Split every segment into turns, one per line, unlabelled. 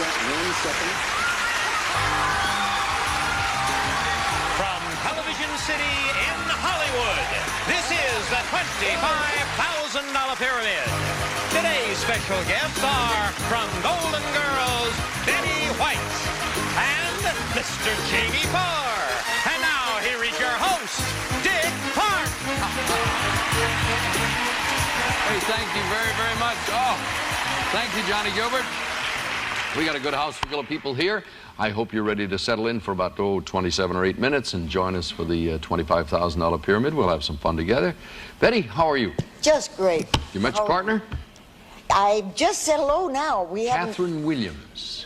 1 second.
From Television City in Hollywood, this is the $25,000 Pyramid. Today's special guests are from Golden Girls, Betty White and Mr. Jamie Farr. And now here is your host, Dick Farr.
Hey, thank you very, very much. Oh, thank you, Johnny Gilbert. We got a good house full of people here. I hope you're ready to settle in for about, 27 or 8 minutes and join us for the $25,000 Pyramid. We'll have some fun together. Betty, how are you?
Just great.
You met your partner?
I just said hello now. We haven't...
Catherine Williams.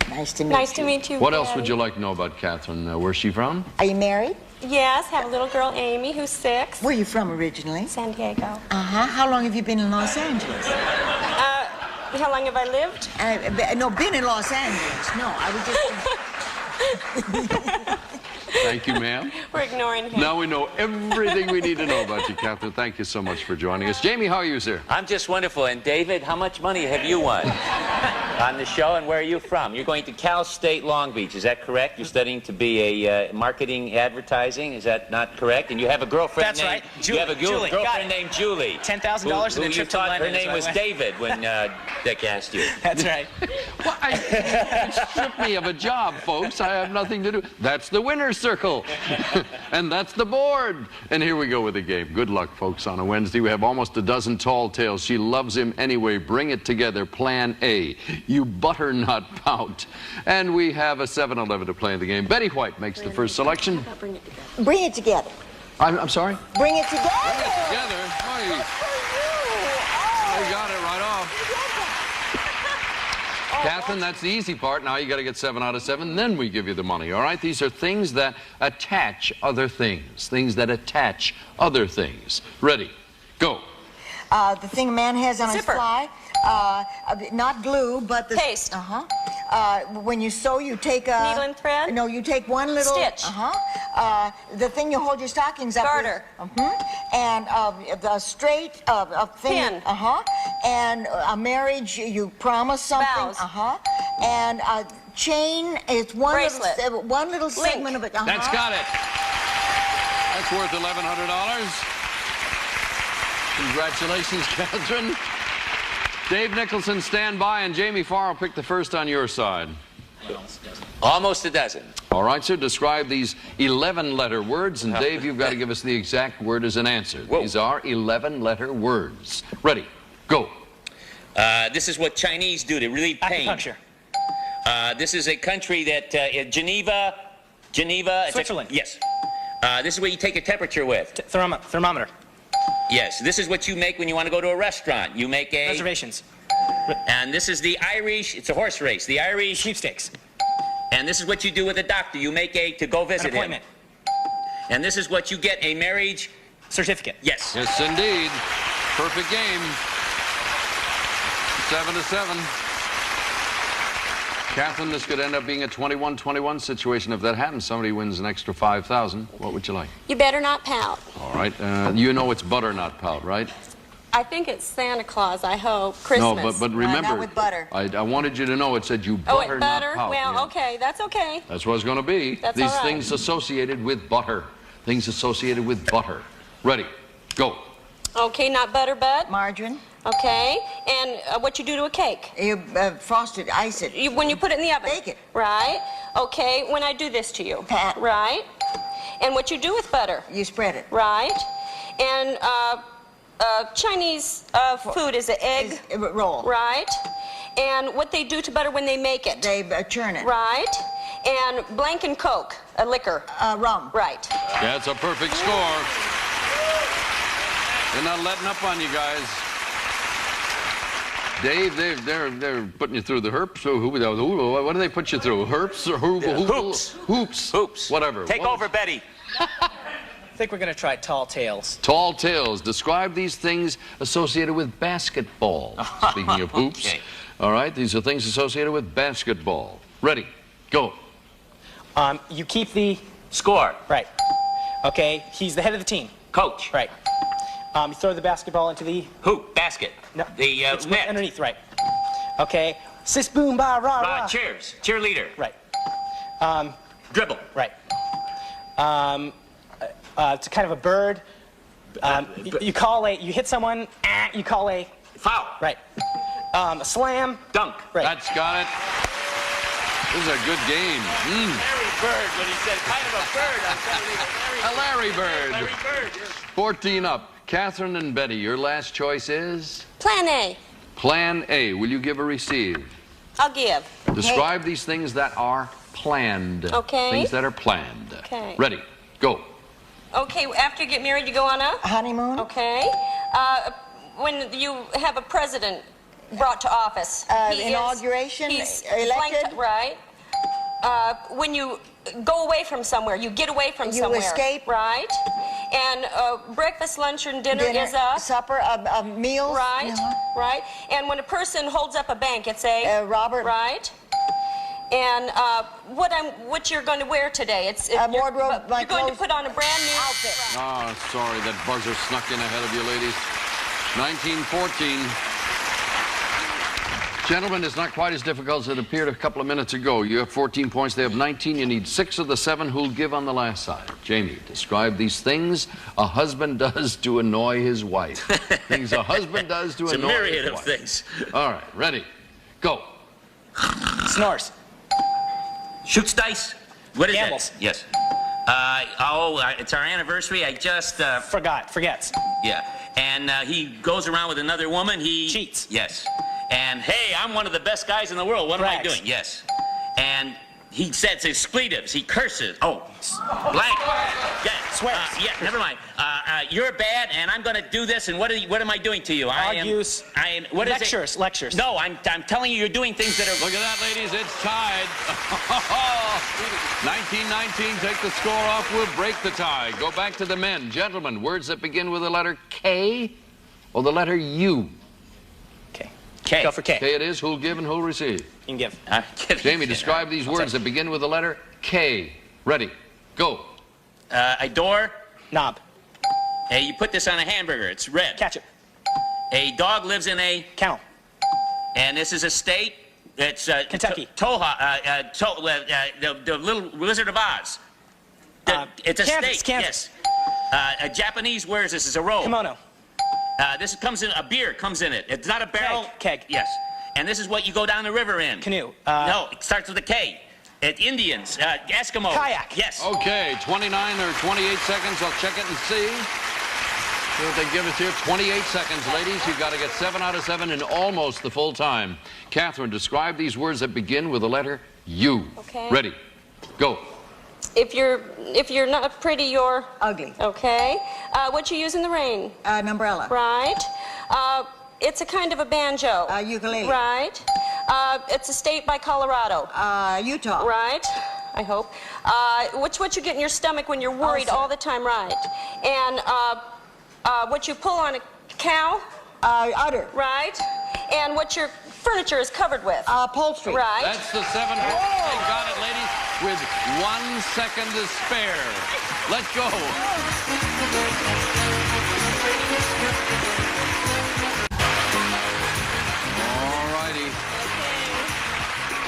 Nice to meet you.
Nice to meet you.
What else would you like to know about Catherine? Where's she from?
Are you married?
Yes, have a little girl, Amy, who's 6.
Where are you from originally?
San Diego.
Uh-huh. How long have you been in Los Angeles?
How long have I lived?
No, been in Los Angeles. No, I was just...
Thank you, ma'am.
We're ignoring him.
Now we know everything we need to know about you, Catherine. Thank you so much for joining us. Jamie, how are you, sir?
I'm just wonderful. And David, how much money have you won on the show, and where are you from? You're going to Cal State Long Beach, is that correct? You're studying to be a marketing advertising, is that not correct? And you have a girlfriend
That's
named...
right.
You have a
Julie.
girlfriend named Julie.
$10,000 and a trip to London.
Her name was David when Dick asked you.
That's right.
Well, it stripped me of a job, folks. I have nothing to do. That's the winner's circle. And that's the board. And here we go with the game. Good luck, folks, on a Wednesday. We have almost a dozen tall tales. She loves him anyway. Bring it together. Plan A. You butter not pout. And we have a 7-Eleven to play in the game. Betty White makes the first selection.
Bring it together.
Bring it together.
I'm sorry?
Bring it together.
Bring it together. Oh, you got it right off. Catherine, that's the easy part. Now you got to get 7 out of 7, then we give you the money, all right? These are things that attach other things. Things that attach other things. Ready? Go.
The thing a man has on his
Zipper.
fly. Not glue, but the...
Paste.
Uh-huh. When you sew, you take a...
Needle and thread?
No, you take one little...
Stitch.
Uh-huh. The thing you hold your stockings up
Garter.
with. And the straight thing.
Pin.
Uh-huh. And a marriage, you promise something.
Vows.
Uh-huh. And a chain, it's one
Bracelet.
one little segment of it. Uh-huh.
That's got it. That's worth $1,100. Congratulations, Catherine. Dave Nicholson, stand by, and Jamie Farr will pick the first on your side.
Almost a dozen.
All right, sir, describe these 11-letter words, and Dave, you've got to give us the exact word as an answer.
Whoa.
These are 11-letter words. Ready, go.
This is what Chinese do to relieve pain.
Acupuncture.
This is a country that, Geneva...
Switzerland.
Yes. This is what you take a temperature with.
Thermometer.
Yes. This is what you make when you want to go to a restaurant. You make a...
Reservations.
And this is the Irish... It's a horse race. The Irish...
Sweepstakes.
And this is what you do with a doctor. You make a... to go visit
An appointment.
him. And this is what you get, a marriage...
Certificate.
Yes.
Yes, indeed. Perfect game. 7 to 7. Catherine, this could end up being a 21-21 situation. If that happens, somebody wins an extra $5,000. What would you like?
You better not pout.
All right. You know it's butter, not pout, right?
I think it's Santa Claus, I hope. Christmas.
No, but remember,
not with butter.
I wanted you to know it said you
Oh,
butter,
wait, butter?
not pout.
Well,
Yeah.
okay, that's okay.
That's what it's going to be.
That's
These
all right.
things associated with butter. Things associated with butter. Ready, go.
Okay, not butter, bud.
Margarine.
Okay, and what you do to a cake?
You frost it, ice it.
When you put it in the oven.
Bake it.
Right. Okay, when I do this to you.
Pat.
Right. And what you do with butter.
You spread it.
Right. And Chinese food is an egg.
Roll.
Right. And what they do to butter when they make it.
They churn it.
Right. And blank and Coke, a liquor.
Rum.
Right.
That's a perfect score. They're not letting up on you guys. Dave, they're putting you through the herps. What do they put you through? Herps or
Hoops.
Hoops.
Hoops.
Whatever.
Take over, Betty.
I think we're going to try tall tales.
Tall tales. Describe these things associated with basketball. Speaking of hoops.
Okay.
All right, these are things associated with basketball. Ready, go.
You keep the...
Score.
Right. Okay, he's the head of the team.
Coach.
Right. You throw the basketball into the...
Hoop. Basket.
No,
The
it's
net.
underneath, right. Okay, Sis boom ba rah rah.
Cheers. Cheerleader.
Right.
Dribble.
Right. It's kind of a bird. You hit someone, you call a...
Foul.
Right. A slam.
Dunk.
Right.
That's got it. This is a good game.
Larry Bird, when he said kind of a bird, I'm telling you,
A Larry Bird.
Larry Bird.
14 up. Catherine and Betty, your last choice is?
Plan A.
Plan A. Will you give or receive?
I'll give.
Describe these things that are planned.
Okay.
Things that are planned.
Okay.
Ready. Go.
Okay, after you get married, you go on a?
Honeymoon?
Okay. When you have a president brought to office.
Inauguration?
He's
Elected?
flanked, right. When you go away from somewhere, you get away from
You
somewhere.
escape?
Right. And breakfast, lunch, and dinner is a?
Supper, a meal?
Right, right. And when a person holds up a bank, it's a?
Robert?
Right. And what you're going to wear today? It's
wardrobe, my
you're going to
clothes.
put on a brand new
Outfit.
Oh, sorry, that buzzer snuck in ahead of you, ladies. 1914. Gentlemen, it's not quite as difficult as it appeared a couple of minutes ago. You have 14 points, they have 19. You need 6 of the 7 who'll give on the last side. Jamie, describe these things a husband does to annoy his wife. Things a husband does to
It's a
annoy his
myriad of
wife.
things.
All right, ready, go.
Snores.
Shoots dice. What is
Gambles.
that? Yes. It's our anniversary. I just...
Forgets.
Yeah. And he goes around with another woman. He...
Cheats.
Yes. And, hey, I'm one of the best guys in the world. What am I
Brags.
doing? Yes. And he says expletives. He curses. Oh, blank. Yeah.
Swears.
Yeah, never mind. You're bad, and I'm going to do this, and what am I doing to you?
Argues.
What is it?
Lectures.
No, I'm telling you, you're doing things that are...
Look at that, ladies, it's tied. 1919, take the score off, we'll break the tie. Go back to the men. Gentlemen, words that begin with the letter K or the letter U?
K.
K.
Go for K.
K it is, who'll give and who'll receive?
You can give.
Jamie, describe these words that begin with the letter K. Ready, go.
A door.
Knob.
Hey, you put this on a hamburger. It's red.
Ketchup.
A dog lives in a...
Kennel.
And this is a state. It's
Kentucky.
The little Wizard of Oz. It's a
Kansas,
state.
Kansas.
Yes. A Japanese wears this as a robe.
Kimono.
This comes in a beer. Comes in it. It's not a barrel.
Keg.
Yes. And this is what you go down the river in.
Canoe.
No, it starts with a K. Indians. Eskimo.
Kayak.
Yes.
Okay, 29 or 28 seconds. I'll check it and see. See what they give us here. 28 seconds, ladies. You've got to get 7 out of 7 in almost the full time. Catherine, describe these words that begin with the letter U.
Okay.
Ready, go.
If you're not pretty, you're...
Ugly.
Okay. What you use in the rain?
An umbrella.
Right. It's a kind of a banjo.
Ukulele.
Right. It's a state by Colorado.
Utah.
Right. I hope. What you get in your stomach when you're worried
Ulcer.
all the time, right. And what you pull on a cow,
Udder.
right. And what your furniture is covered with.
Upholstery.
Right.
That's the 7 points. They got it, ladies, with 1 second to spare. Let's go. All righty.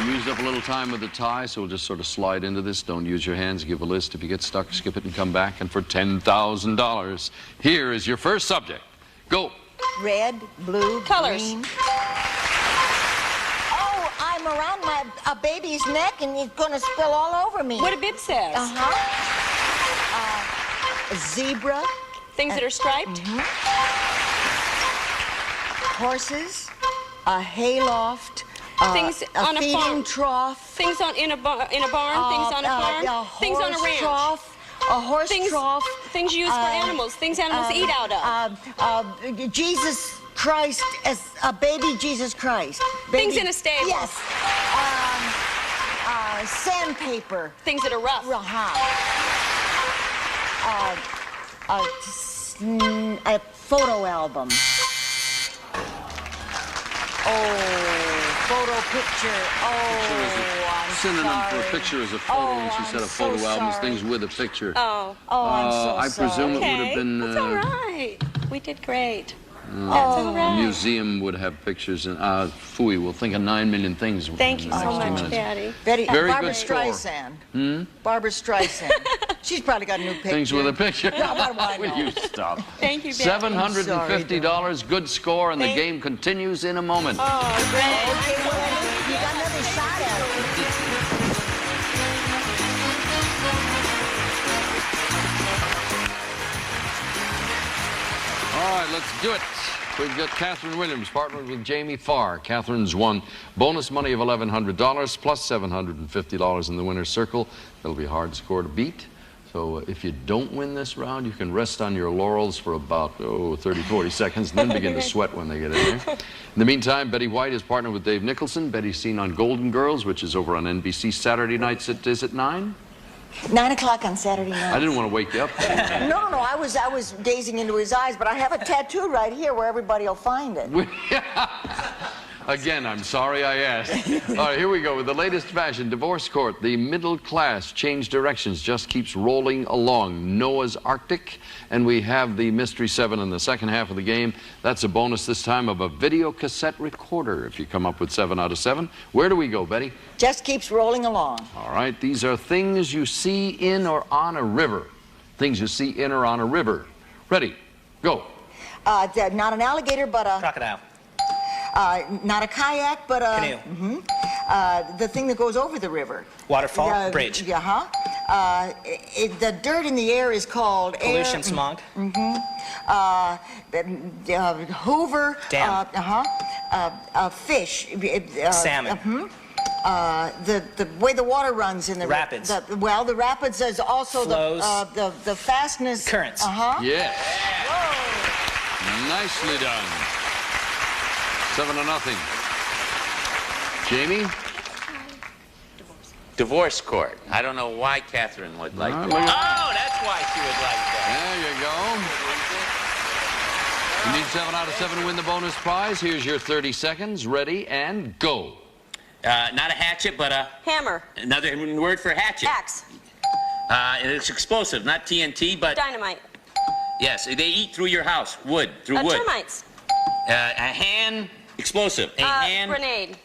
You used up a little time with the tie, so we'll just sort of slide into this. Don't use your hands. Give a list. If you get stuck, skip it and come back. And for $10,000, here is your first subject. Go.
Red, blue,
Colors.
green. Oh, I'm around a baby's neck and it's going to spill all over me.
What a bib says.
A zebra.
Things that are striped.
Horses. A hayloft.
Things
a
on a
feeding
farm.
trough.
Things in a barn. Things on a farm. Things on a
horse
ranch.
Trough, a horse trough.
Things used for animals. Things animals eat out of.
Jesus Christ as a baby Jesus Christ.
Things in a stable.
Yes. Sandpaper.
Things that are rough.
A photo album. Oh, photo picture. I'm
Synonym
sorry.
for a picture is a photo, and she said a
I'm
photo
so
album is
sorry.
things with a picture.
Oh.
I'm so
I
sorry.
presume it would have
Okay.
been...
That's all right. We did great. That's all right.
Museum would have pictures, and phooey, we'll think of 9 million things.
Thank you
in the
so
next 2
much,
minutes.
Daddy.
Betty,
Very
Barbara
good score.
Streisand. Barbara Streisand. She's probably got a new picture.
Things with a picture.
Yeah, what do I
Will
know?
you stop?
Thank you, Daddy.
$750, good score, and the
Thank-
game continues in a moment.
Oh, great.
Okay, well, you got another shot at it.
All right, let's do it. We've got Katherine Williams partnered with Jamie Farr. Katherine's won bonus money of $1,100 plus $750 in the winner's circle. It'll be a hard score to beat. So if you don't win this round, you can rest on your laurels for about 30, 40 seconds and then begin to sweat when they get in there. In the meantime, Betty White is partnered with Dave Nicholson. Betty's seen on Golden Girls, which is over on NBC Saturday nights is it 9?
9 o'clock on Saturday night.
I didn't want to wake you up.
No, I was gazing into his eyes, but I have a tattoo right here where everybody will find it.
Again, I'm sorry I asked. All right, here we go with the latest fashion. Divorce court. The middle class change directions, just keeps rolling along. Noah's Arctic. And we have the Mystery 7 in the second half of the game. That's a bonus this time of a video cassette recorder. If you come up with 7 out of 7. Where do we go, Betty?
Just keeps rolling along.
All right, these are things you see in or on a river. Things you see in or on a river. Ready, go.
Not an alligator, but a...
Crocodile.
Not a kayak, but a...
Canoe.
The thing that goes over the river.
Waterfall. Bridge.
Yeah, the dirt in the air is called
Pollution,
air...
smog.
Hoover.
Dam.
Fish.
Salmon.
The way the water runs in the
Rapids.
The rapids is also
Flows.
the fastness.
Currents.
Yes. Nicely done. 7-0. Jamie?
Divorce court. I don't know why Katherine would like that. Oh, that's why she would like that.
There you go. You need 7 out of 7 to win the bonus prize. Here's your 30 seconds. Ready and go.
Not a hatchet, but a...
Hammer.
Another word for hatchet.
Axe.
It's explosive, not TNT, but...
Dynamite.
Yes, they eat through your house. Wood, through wood.
Termites.
A hand... Explosive. A hand...
Grenade.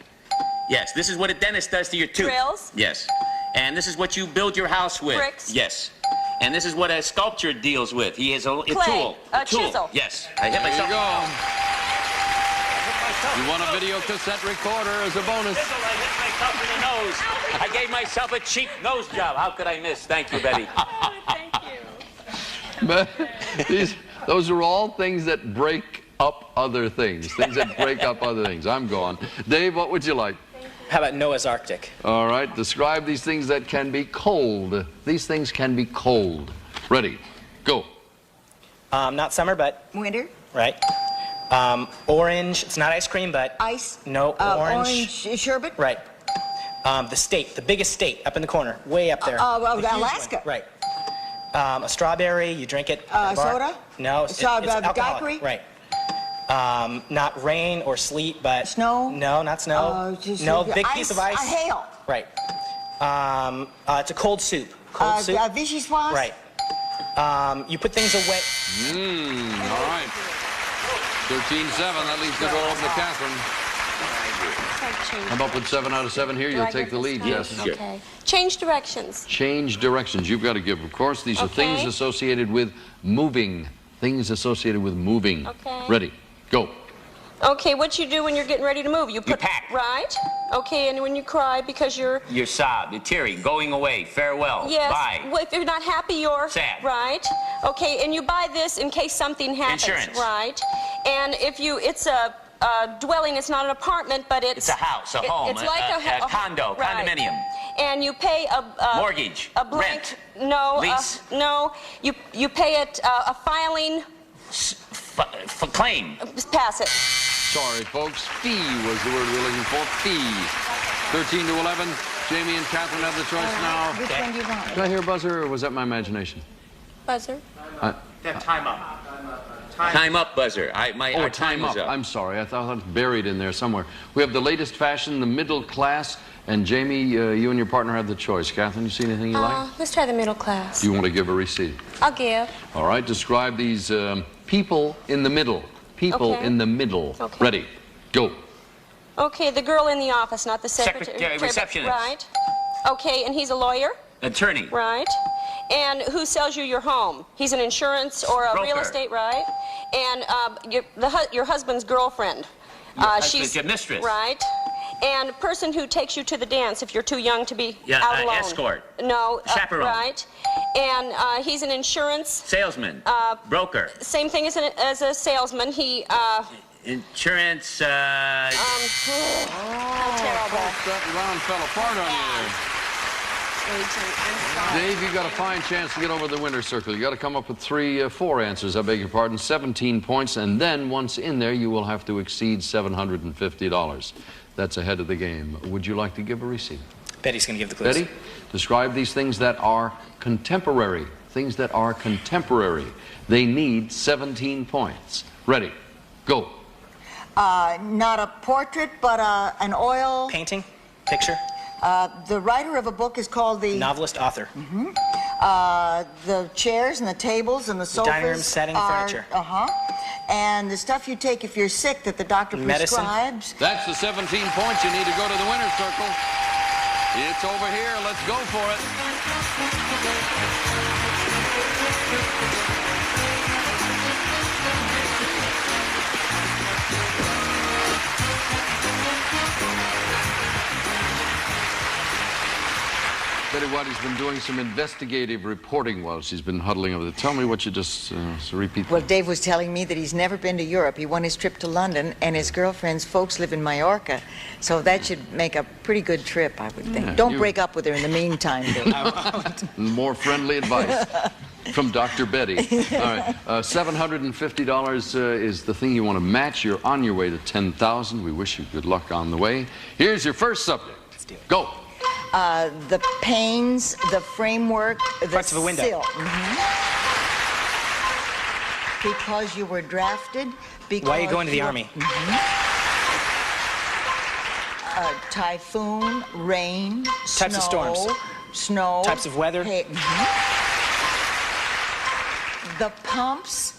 Yes, this is what a dentist does to your tooth.
Drills.
Yes. And this is what you build your house with.
Bricks.
Yes. And this is what a sculptor deals with. He has a
Clay.
tool.
A
tool.
chisel.
Yes. I hit
There
myself.
you go. You won a video cassette recorder as a bonus.
I hit myself in the nose. I gave myself a cheap nose job. How could I miss? Thank you, Betty.
Thank you.
But those are all things that break up other things. Things that break up other things. I'm gone. Dave, what would you like?
How about Noah's Arctic?
All right, describe these things that can be cold. These things can be cold. Ready, go.
Not summer, but
Winter.
right. Orange. It's not ice cream, but
Ice.
no orange.
Orange sherbet.
Right. The state, the biggest state, up in the corner, way up there. The huge one.
Alaska.
Right. A strawberry. You drink it. At the bar.
Soda?
No. It's alcoholic.
daiquiri?
Right. Not rain or sleet, but
Snow?
No, not snow.
Just
no, big piece of ice.
Hail.
Right. It's a cold soup. Cold soup.
Vichyssoise?
Right. You put things away.
All right. 13-7, that leaves the door open to Katherine. How about with 7 out of 7 here? You'll take the lead, Jess.
Okay. Change directions.
Change directions. You've got to give, of course. These are things
Okay.
associated with moving. Things associated with moving.
Okay.
Ready, go.
Okay, what you do when you're getting ready to move? You
pack.
Right. Okay, and when you cry because you're...
You're sob. You're teary. Going away. Farewell.
Yes.
Bye.
Well, if you're not happy, you're...
Sad.
Right. Okay, and you buy this in case something happens.
Insurance.
Right. And if you... It's a dwelling. It's not an apartment, but it's...
It's a house, a home,
It's like
a condo,
right.
condominium.
And you pay a
Mortgage.
a blank...
Rent.
No.
Lease.
No. You pay it a filing...
For claim.
Pass it.
Sorry, folks. Fee was the word we're looking for. Fee. 13-11. Jamie and Katherine have the choice now.
Which one do you want?
Did I hear a buzzer, or was that my imagination?
Buzzer.
Time up.
Time up buzzer. Our
time
is
up. I'm sorry. I thought it was buried in there somewhere. We have the latest fashion, the middle class. And Jamie, you and your partner have the choice. Katherine, you see anything you like?
Let's try the middle class.
Do you want to give a receipt?
I'll give.
All right. Describe these people in the middle. people
Okay.
in the middle.
Okay.
Ready, go.
Okay, the girl in the office, not the secretary.
Receptionist.
Right. Okay, and he's a lawyer?
Attorney.
Right. And who sells you your home? He's an insurance or a real
Broker.
estate, right? And your husband's girlfriend.
Husband's your mistress.
Right. And person who takes you to the dance if you're too young to be out alone.
Escort.
No.
Chaperone.
Right. And he's an insurance.
Salesman. Broker.
Same thing as a salesman. He.
Insurance.
How terrible.
That round fell apart on you there. Dave, you got a fine chance to get over the winner's circle. You got to come up with four answers, I beg your pardon, 17 points, and then once in there, you will have to exceed $750. That's ahead of the game. Would you like to give a receipt?
Betty's going to give the clues.
Betty, describe these things that are contemporary. Things that are contemporary. They need 17 points. Ready, go.
Not a portrait, but an oil.
Painting. Picture.
The writer of a book is called the...
Novelist, author.
The chairs and the tables and the sofas
dining room setting,
are,
furniture.
And the stuff you take if you're sick that the doctor
Medicine.
prescribes.
That's the 17 points. You need to go to the winner's circle. It's over here. Let's go for it. Betty Whitey's been doing some investigative reporting while she's been huddling over there. Tell me what you just repeat.
Well, Dave was telling me that he's never been to Europe. He won his trip to London, and his girlfriend's folks live in Mallorca. So that should make a pretty good trip, I would think.
Yeah,
Don't break up with her in the meantime, Dave.
More friendly advice from Dr. Betty. All right, $750 is the thing you want to match. You're on your way to $10,000. We wish you good luck on the way. Here's your first subject.
Let's do it.
Go.
The panes, the framework, the
Parts of a window.
sill. Because you were drafted. Because
Why are you going to the army?
Typhoon, rain,
Types of storms.
Snow.
Types of weather.
The pumps.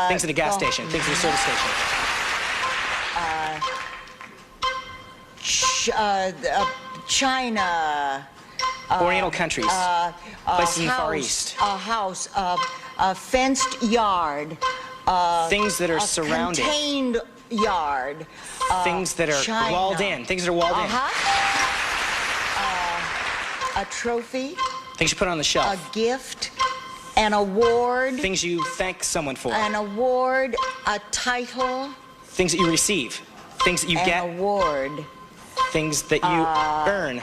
Things at a gas station. Things at a service station.
China.
Oriental countries. Places in the Far East.
A house. A fenced yard.
Things that are
A
surrounded.
contained yard.
Things that are
China.
walled in. Things that are walled in.
A trophy.
Things you put on the
A
shelf.
gift. An award.
Things you thank someone for.
An award. A title.
Things that you receive. Things that you
An
get.
award.
Things that you earn.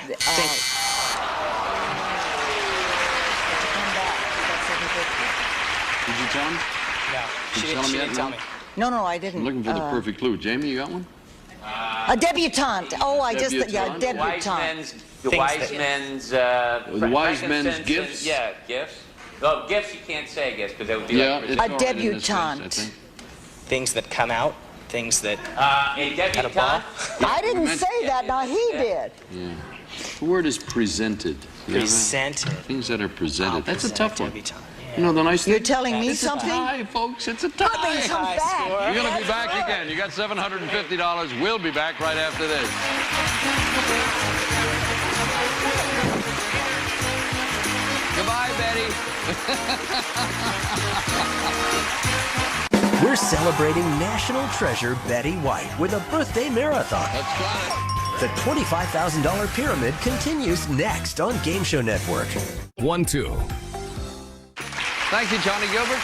Did you
tell him?
No,
Did you tell him
she
yet?
didn't tell
No?
me.
No, I didn't.
I'm looking for the perfect clue. Jamie, you got one?
A debutante. Oh, I just, yeah,
Debutante.
debutante.
The wise men's
gifts?
Yeah, gifts. Well, gifts you can't say, I guess, because that would be
Yeah,
like...
it's
A
all right in this case,
debutante.
I think.
Things that come out. Things that...
a debutante?
I didn't say that. Now he did.
Yeah. The word is presented. You have that?
Presented.
Things that are presented.
Oh,
That's a tough one.
debutante.
You know, the nice
You're
thing...
telling me
It's a
something?
tie, folks. It's a tie.
Put me some back.
You're going to be back again. You got $750. We'll be back right after this. Goodbye, Betty.
We're celebrating National Treasure Betty White with a birthday marathon.
Let's try it.
The $25,000 pyramid continues next on Game Show Network.
1-2.
Thank you, Johnny Gilbert.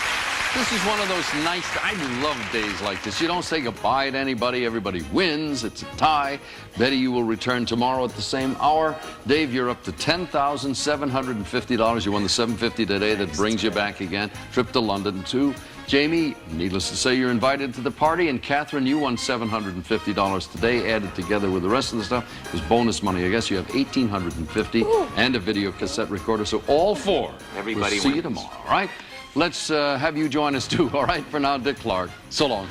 This is one of those nice, I love days like this. You don't say goodbye to anybody. Everybody wins. It's a tie. Betty, you will return tomorrow at the same hour. Dave, you're up to $10,750. You won the $750 today. That brings you back again. Trip to London, too. Jamie, needless to say, you're invited to the party. And Katherine, you won $750 today, added together with the rest of the stuff. It was bonus money. I guess you have $1,850 and a video cassette recorder. So all four.
Everybody
We'll see you
wins.
tomorrow, all right? Let's have you join us, too, all right? For now, Dick Clark. So long.